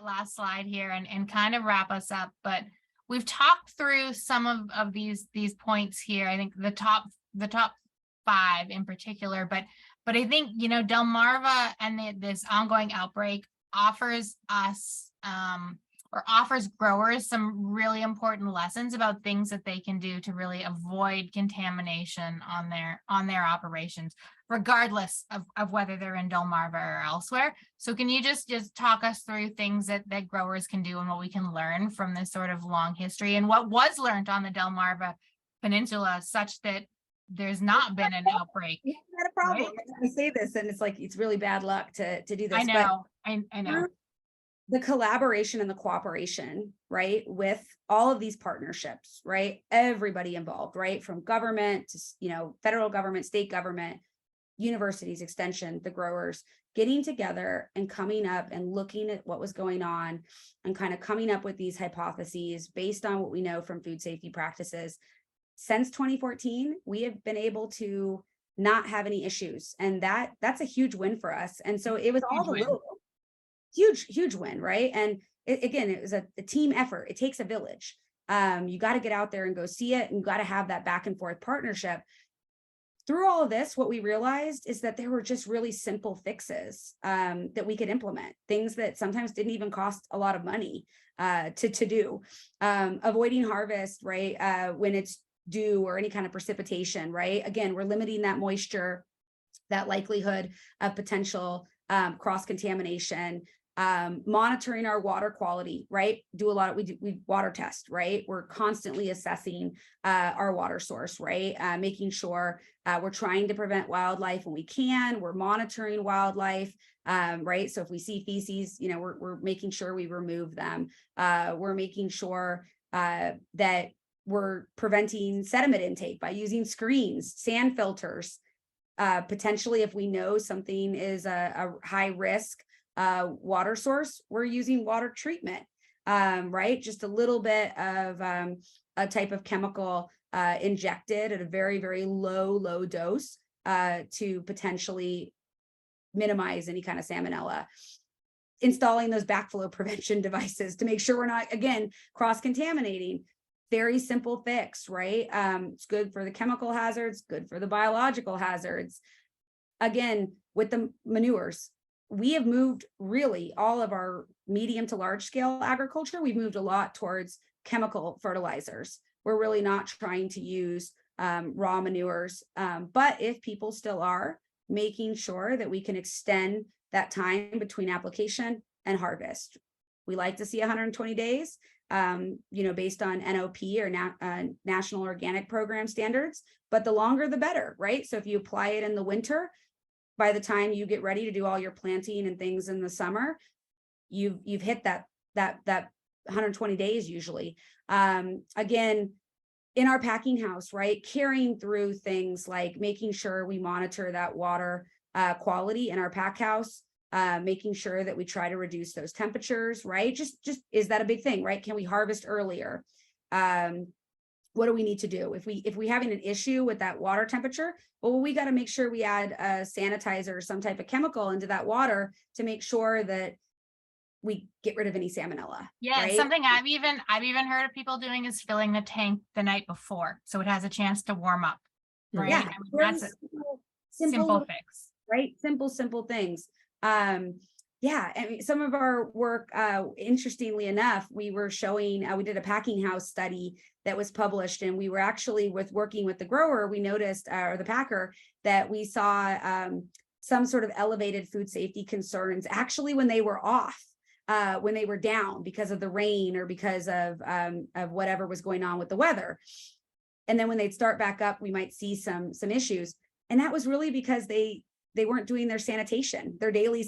last slide here and kind of wrap us up, but we've talked through some of these points here. I think the top 5 in particular, but I think, Delmarva and this ongoing outbreak offers us or offers growers some really important lessons about things that they can do to really avoid contamination on their operations, regardless of whether they're in Delmarva or elsewhere. So can you just talk us through things that growers can do and what we can learn from this sort of long history and what was learned on the Delmarva Peninsula such that there's not been an outbreak? Yeah, not a problem. Right? I say this and it's like, it's really bad luck to do this. I know, I know. The collaboration and the cooperation, right, with all of these partnerships, right, everybody involved, right, from government to, federal government, state government, universities, extension, the growers, getting together and coming up and looking at what was going on and kind of coming up with these hypotheses based on what we know from food safety practices. Since 2014, we have been able to not have any issues, and that's a huge win for us. And so it was all the little huge win, right? And again, it was a team effort. It takes a village. You got to get out there and go see it, and you got to have that back and forth partnership. Through all of this, what we realized is that there were just really simple fixes that we could implement, things that sometimes didn't even cost a lot of money to do. Avoiding harvest, right, when it's due or any kind of precipitation, right? Again, we're limiting that moisture, that likelihood of potential cross-contamination, monitoring our water quality, right? We water test, right? We're constantly assessing our water source, right? Making sure we're trying to prevent wildlife when we can. We're monitoring wildlife, right? So if we see feces, we're making sure we remove them. We're making sure that we're preventing sediment intake by using screens, sand filters. Potentially, if we know something is a high risk water source, we're using water treatment, right? Just a little bit of a type of chemical injected at a very, very low dose to potentially minimize any kind of salmonella. Installing those backflow prevention devices to make sure we're not, again, cross-contaminating. Very simple fix, right? It's good for the chemical hazards, good for the biological hazards. Again, with the manures, we have moved really all of our medium to large scale agriculture. We've moved a lot towards chemical fertilizers. We're really not trying to use raw manures. But if people still are, making sure that we can extend that time between application and harvest. We like to see 120 days. Based on NOP or National Organic Program standards, but the longer the better, right? So if you apply it in the winter, by the time you get ready to do all your planting and things in the summer, you've hit that 120 days usually. Again, in our packing house, right? Carrying through things like making sure we monitor that water quality in our pack house. Making sure that we try to reduce those temperatures, right? Just is that a big thing, right? Can we harvest earlier? What do we need to do? If we having an issue with that water temperature, well, we got to make sure we add a sanitizer or some type of chemical into that water to make sure that we get rid of any salmonella. Yeah, right? Something I've even heard of people doing is filling the tank the night before, so it has a chance to warm up. Right? Yeah, That's a simple fix. Right? Simple things. Some of our work, interestingly enough, we were showing, we did a packing house study that was published, and we were actually working with the grower, we noticed, or the packer, that we saw some sort of elevated food safety concerns actually when they were off, when they were down because of the rain or because of whatever was going on with the weather. And then when they'd start back up, we might see some issues. And that was really because they weren't doing their sanitation, their daily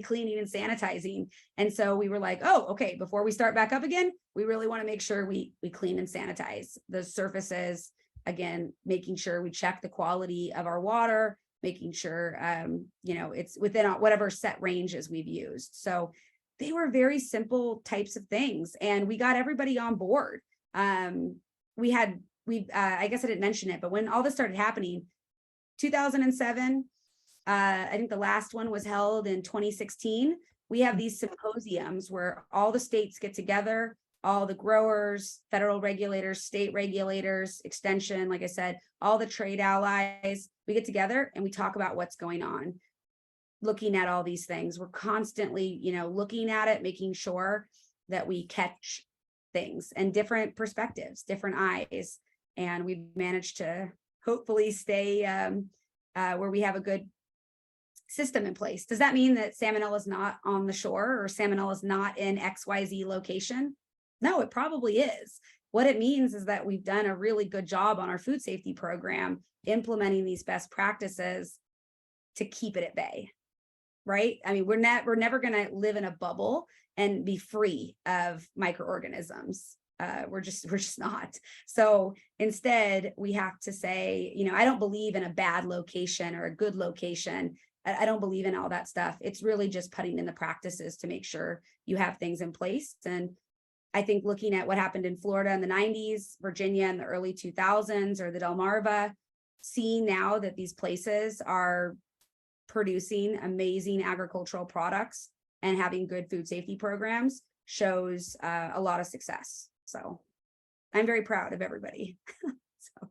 cleaning and sanitizing. And so we were like, oh, okay, before we start back up again, we really want to make sure we clean and sanitize those surfaces. Again, making sure we check the quality of our water, making sure, it's within whatever set ranges we've used. So they were very simple types of things, and we got everybody on board. I guess I didn't mention it, but when all this started happening, 2007, I think the last one was held in 2016. we have these symposiums where all the states get together, all the growers, federal regulators, state regulators, extension, like I said, all the trade allies, we get together and we talk about what's going on, looking at all these things. We're constantly, looking at it, making sure that we catch things and different perspectives, different eyes. And we've managed to hopefully stay where we have a good system in place. Does that mean that salmonella is not on the shore or salmonella is not in XYZ location? No, it probably is. What it means is that we've done a really good job on our food safety program, implementing these best practices to keep it at bay, right? I mean, we're never going to live in a bubble and be free of microorganisms. We're just not. So instead, we have to say, I don't believe in a bad location or a good location. I don't believe in all that stuff. It's really just putting in the practices to make sure you have things in place. And I think looking at what happened in Florida in the 90s, Virginia in the early 2000s, or the Delmarva, seeing now that these places are producing amazing agricultural products and having good food safety programs shows a lot of success. So I'm very proud of everybody. So.